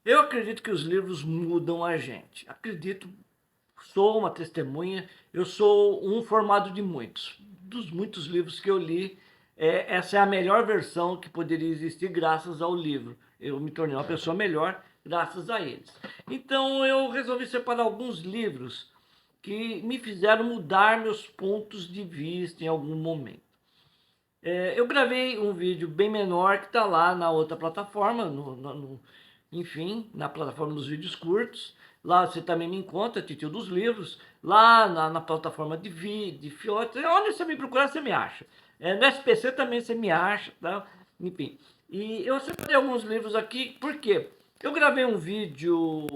Eu acredito que os livros mudam a gente. Acredito, sou uma testemunha, eu sou um formado de muitos. Dos muitos livros que eu li, essa é a melhor versão que poderia existir graças ao livro. Eu me tornei uma pessoa melhor graças a eles. Então eu resolvi separar alguns livros que me fizeram mudar meus pontos de vista em algum momento. Eu gravei um vídeo bem menor que está lá na outra plataforma, enfim, na plataforma dos vídeos curtos. Lá você também me encontra, Titio dos Livros. Lá na plataforma de Fiote. Onde você me procurar, você me acha. No SPC também você me acha, tá? Enfim. E eu separei alguns livros aqui, por quê? Eu gravei um vídeo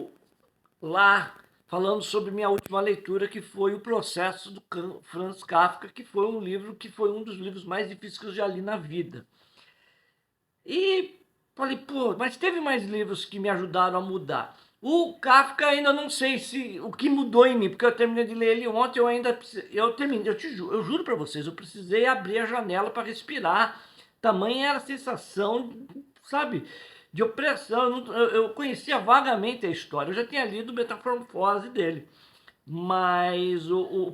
lá falando sobre minha última leitura, que foi O Processo do Franz Kafka, que foi um livro que foi um dos livros mais difíceis que eu já li na vida. E falei, pô, mas teve mais livros que me ajudaram a mudar. O Kafka ainda não sei se o que mudou em mim, porque eu terminei de ler ele ontem, eu terminei, eu juro para vocês, eu precisei abrir a janela para respirar. Tamanha era a sensação, sabe, de opressão. Eu conhecia vagamente a história, eu já tinha lido Metamorfose dele, mas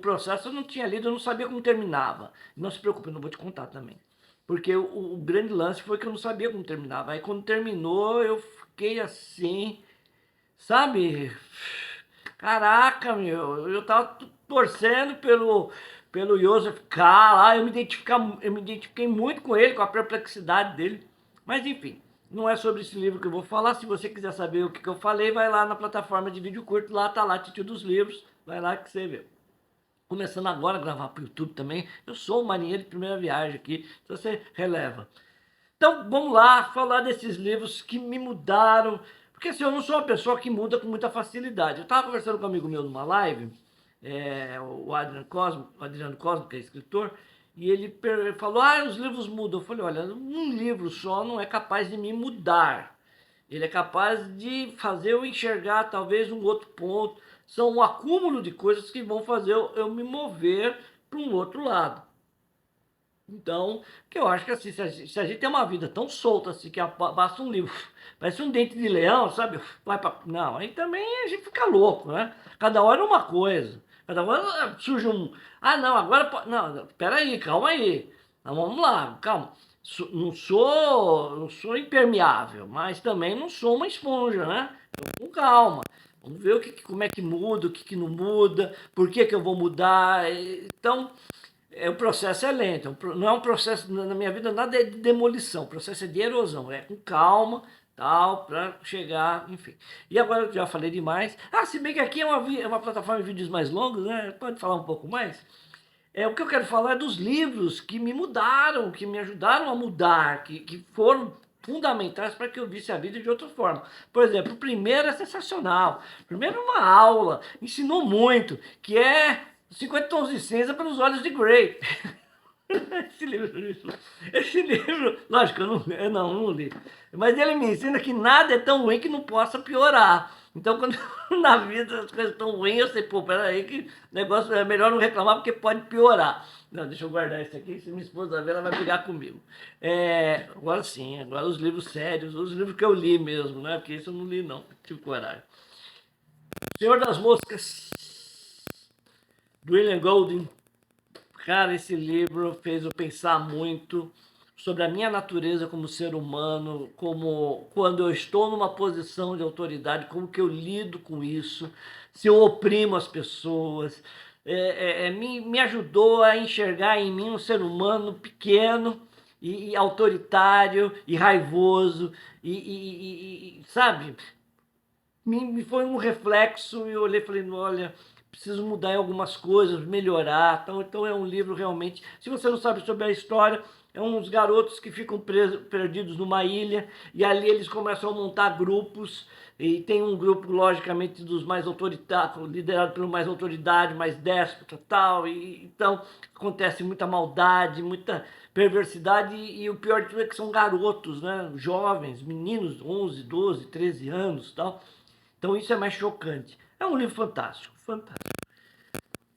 processo eu não tinha lido, eu não sabia como terminava. Não se preocupe, eu não vou te contar também. Porque o grande lance foi que eu não sabia como terminava. Aí quando terminou, eu fiquei assim, sabe? Caraca, meu, eu tava torcendo pelo Joseph K. lá, eu me identifiquei muito com ele, com a perplexidade dele. Mas enfim, não é sobre esse livro que eu vou falar. Se você quiser saber o que eu falei, vai lá na plataforma de vídeo curto, lá tá lá, Titio dos Livros, vai lá que você vê. Começando agora a gravar para o YouTube também, eu sou um marinheiro de primeira viagem aqui, então você releva. Então vamos lá falar desses livros que me mudaram, porque assim, eu não sou uma pessoa que muda com muita facilidade. Eu estava conversando com um amigo meu numa live, o Adriano Cosmo, que é escritor, e ele falou, os livros mudam. Eu falei, olha, um livro só não é capaz de me mudar. Ele é capaz de fazer eu enxergar talvez um outro ponto. São um acúmulo de coisas que vão fazer eu me mover para um outro lado. Então, que eu acho que assim, se a gente tem uma vida tão solta assim, que basta um livro, parece um dente de leão, sabe? Vai pra... Não, aí também a gente fica louco, né? Cada hora é uma coisa. Cada hora surge um. Ah, não, agora. Não, peraí, calma aí. Então, vamos lá, calma. Não sou impermeável, mas também não sou uma esponja, né? Então, com calma. Vamos ver como é que muda, o que não muda, por que eu vou mudar. Então, o processo é lento, não é um processo, na minha vida nada é de demolição, o processo é de erosão, é com calma, tal, para chegar, enfim. E agora eu já falei demais. Se bem que aqui é uma plataforma de vídeos mais longos, né? Pode falar um pouco mais? O que eu quero falar é dos livros que me mudaram, que me ajudaram a mudar, que foram fundamentais para que eu visse a vida de outra forma. Por exemplo, o primeiro é sensacional. O primeiro é uma aula, ensinou muito, que é 50 Tons de Cinza pelos Olhos de Grey. Esse livro, lógico, eu não li. Mas ele me ensina que nada é tão ruim que não possa piorar. Então, quando na vida as coisas estão ruins, eu sei, pô, peraí, que negócio é melhor não reclamar porque pode piorar. Não, deixa eu guardar isso aqui, se minha esposa ver, ela vai brigar comigo. Agora sim, agora os livros sérios, os livros que eu li mesmo, né? Porque isso eu não li, não, tive coragem. Senhor das Moscas, do William Golding. Cara, esse livro fez eu pensar muito sobre a minha natureza como ser humano, como quando eu estou numa posição de autoridade, como que eu lido com isso, se eu oprimo as pessoas. Me ajudou a enxergar em mim um ser humano pequeno e autoritário e raivoso sabe, me foi um reflexo e eu olhei e falei, olha, preciso mudar em algumas coisas, melhorar. Então é um livro realmente, se você não sabe sobre a história, é uns garotos que ficam perdidos numa ilha e ali eles começam a montar grupos e tem um grupo, logicamente, dos mais autoritários, liderado pelo mais autoridade, mais déspota tal, e então acontece muita maldade, muita perversidade e o pior de tudo é que são garotos, né? Jovens, meninos, 11, 12, 13 anos tal. Então isso é mais chocante. É um livro fantástico, fantástico.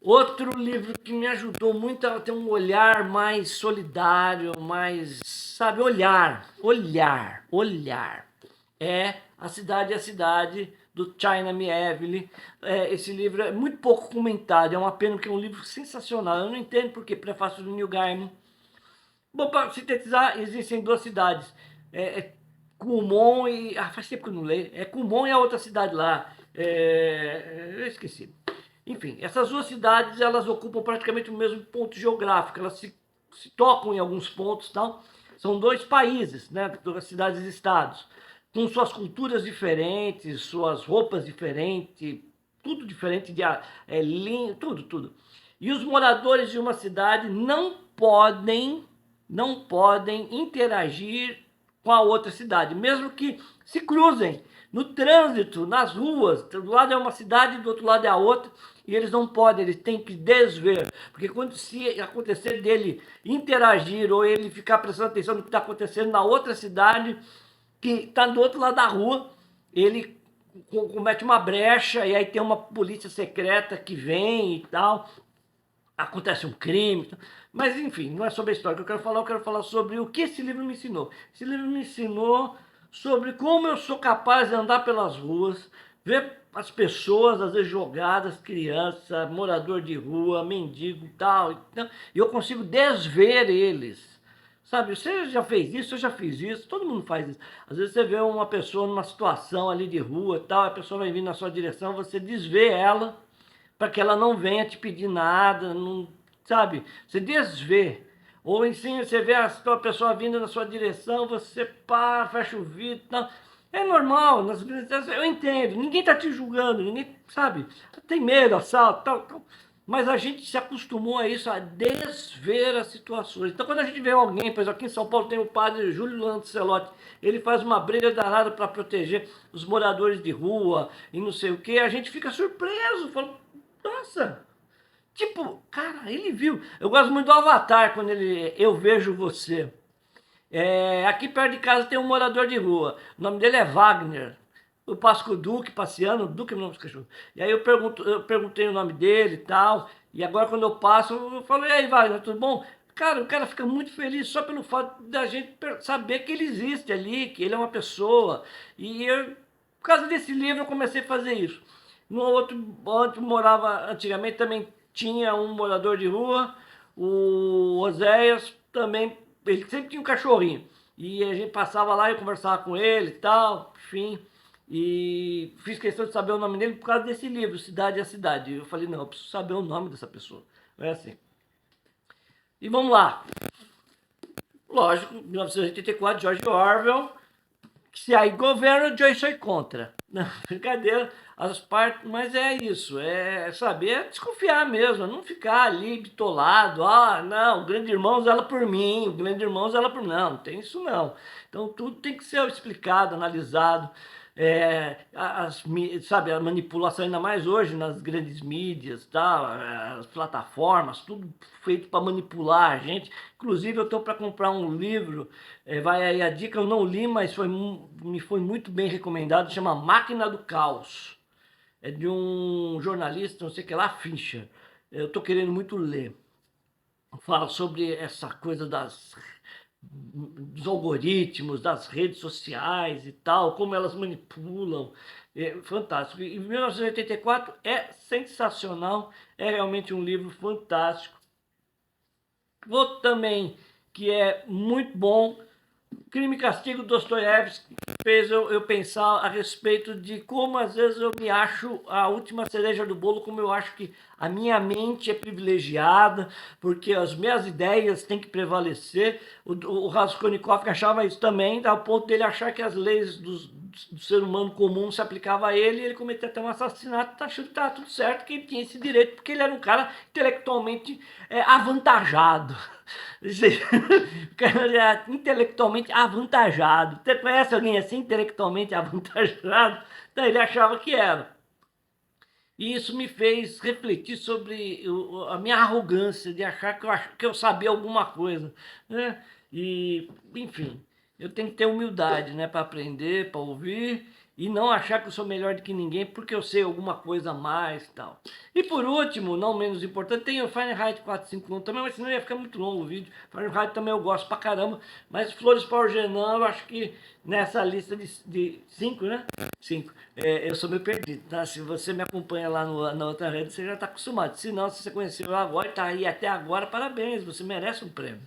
Outro livro que me ajudou muito a ter um olhar mais solidário, mais, sabe, olhar, é A Cidade é a Cidade, do China Miéville. Esse livro é muito pouco comentado, é uma pena que é um livro sensacional. Eu não entendo porque prefácio do Neil Gaiman. Bom, para sintetizar, existem duas cidades. Kumon e... Ah, faz tempo que eu não leio. É Kumon e a outra cidade lá. Eu esqueci. Enfim, essas duas cidades, elas ocupam praticamente o mesmo ponto geográfico. Elas se tocam em alguns pontos, tal. São dois países, né? Duas cidades e estados, com suas culturas diferentes, suas roupas diferentes, tudo diferente, tudo. E os moradores de uma cidade não podem interagir com a outra cidade, mesmo que se cruzem no trânsito, nas ruas. Do lado é uma cidade, do outro lado é a outra, e eles não podem, eles têm que desver, porque quando se acontecer dele interagir ou ele ficar prestando atenção no que está acontecendo na outra cidade, que está do outro lado da rua, ele comete uma brecha e aí tem uma polícia secreta que vem e tal, acontece um crime. Mas enfim, não é sobre a história que eu quero falar sobre o que esse livro me ensinou. Esse livro me ensinou sobre como eu sou capaz de andar pelas ruas, ver as pessoas, às vezes jogadas, criança, morador de rua, mendigo e tal, e eu consigo desver eles. Sabe, você já fez isso, eu já fiz isso, todo mundo faz isso. Às vezes você vê uma pessoa numa situação ali de rua e tal, a pessoa vai vir na sua direção, você desvê ela, para que ela não venha te pedir nada, não, sabe? Você desvê. Ou assim, você vê a pessoa vindo na sua direção, você pá, fecha o vidro e tal. É normal, eu entendo, ninguém está te julgando, ninguém, sabe? Tem medo, assalto, tal. Mas a gente se acostumou a isso, a desver as situações. Então quando a gente vê alguém, por exemplo, aqui em São Paulo tem o padre Júlio Lancelotti, ele faz uma briga danada para proteger os moradores de rua e não sei o que, a gente fica surpreso, fala, nossa, tipo, cara, ele viu. Eu gosto muito do Avatar, quando eu vejo você. Aqui perto de casa tem um morador de rua, o nome dele é Wagner. Eu passo com o Duque passeando, o Duque é o nome dos cachorros. E aí eu perguntei o nome dele e tal, e agora quando eu passo, eu falo, e aí Wagner, tudo bom? Cara, o cara fica muito feliz só pelo fato da gente saber que ele existe ali, que ele é uma pessoa. E eu, por causa desse livro, eu comecei a fazer isso. No outro, onde morava antigamente, também tinha um morador de rua, o Oséias, também, ele sempre tinha um cachorrinho. E a gente passava lá e conversava com ele e tal, enfim. E fiz questão de saber o nome dele por causa desse livro, Cidade é a Cidade. Eu falei, não, eu preciso saber o nome dessa pessoa. É assim. E vamos lá. Lógico, 1984, George Orwell. Se aí governo, eu sou contra. Não, brincadeira, as partes, mas é isso, é saber desconfiar mesmo, não ficar ali bitolado, não, o grande irmão zela por mim, o grande irmão zela por mim, não tem isso não. Então tudo tem que ser explicado, analisado, sabe, a manipulação, ainda mais hoje nas grandes mídias, tá, as plataformas, tudo feito para manipular a gente. Inclusive eu estou para comprar um livro, vai aí a dica, eu não li, mas me foi muito bem recomendado, chama Máquina do Caos. É de um jornalista, não sei o que lá, Fincher. Eu estou querendo muito ler. Fala sobre essa coisa dos algoritmos, das redes sociais e tal, como elas manipulam. É fantástico. E 1984 é sensacional, é realmente um livro fantástico. Outro também que é muito bom, Crime e Castigo, Dostoiévski, fez eu pensar a respeito de como às vezes eu me acho a última cereja do bolo, como eu acho que a minha mente é privilegiada, porque as minhas ideias têm que prevalecer. O Raskolnikov achava isso também, ao ponto dele achar que as leis do ser humano comum se aplicavam a ele, e ele cometeu até um assassinato, achando que estava tudo certo, que ele tinha esse direito, porque ele era um cara intelectualmente avantajado. O cara era intelectualmente avantajado. Você conhece alguém assim, intelectualmente avantajado? Então ele achava que era. E isso me fez refletir sobre a minha arrogância de achar que eu sabia alguma coisa, né? E, enfim, eu tenho que ter humildade, né, para aprender, para ouvir e não achar que eu sou melhor do que ninguém porque eu sei alguma coisa a mais e tal. E por último, não menos importante, tem o Fahrenheit 451 também, mas senão ia ficar muito longo o vídeo. Fahrenheit também eu gosto pra caramba, mas Flores para o Genan eu acho que nessa lista de cinco, né? Cinco. Eu sou meio perdido, tá? Se você me acompanha lá na outra rede, você já está acostumado. Se não, se você conheceu agora e tá aí até agora, parabéns, você merece um prêmio.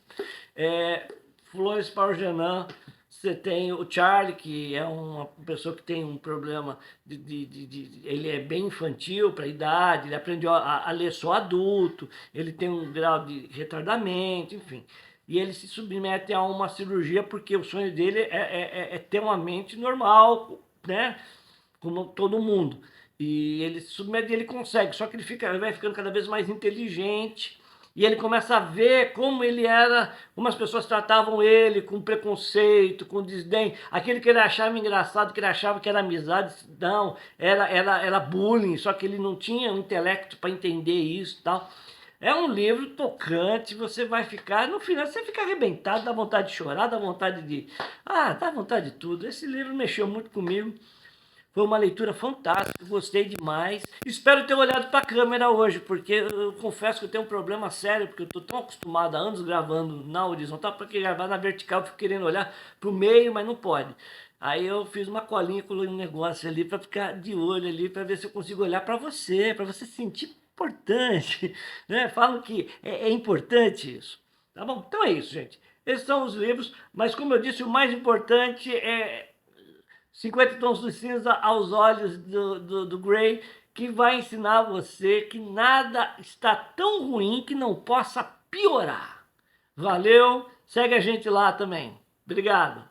Flores para o Genan. Você tem o Charlie, que é uma pessoa que tem um problema ele é bem infantil para a idade, ele aprendeu a ler só adulto, ele tem um grau de retardamento, enfim. E ele se submete a uma cirurgia porque o sonho dele é ter uma mente normal, né? Como todo mundo. E ele se submete e ele consegue, só que ele vai ficando cada vez mais inteligente, e ele começa a ver como ele era, como as pessoas tratavam ele, com preconceito, com desdém. Aquele que ele achava engraçado, que ele achava que era amizade, não, era bullying, só que ele não tinha um intelecto para entender isso e tal. É um livro tocante, você vai ficar, no final você fica arrebentado, dá vontade de chorar, dá vontade dá vontade de tudo. Esse livro mexeu muito comigo. Foi uma leitura fantástica, gostei demais. Espero ter olhado para a câmera hoje, porque eu confesso que eu tenho um problema sério, porque eu estou tão acostumado há anos gravando na horizontal, para que gravar na vertical, eu fico querendo olhar para o meio, mas não pode. Aí eu fiz uma colinha com um negócio ali para ficar de olho ali, para ver se eu consigo olhar para você sentir importante, né? Falam que é importante isso, tá bom? Então é isso, gente. Esses são os livros, mas como eu disse, o mais importante é 50 tons de cinza aos olhos do Gray, que vai ensinar você que nada está tão ruim que não possa piorar. Valeu, segue a gente lá também. Obrigado.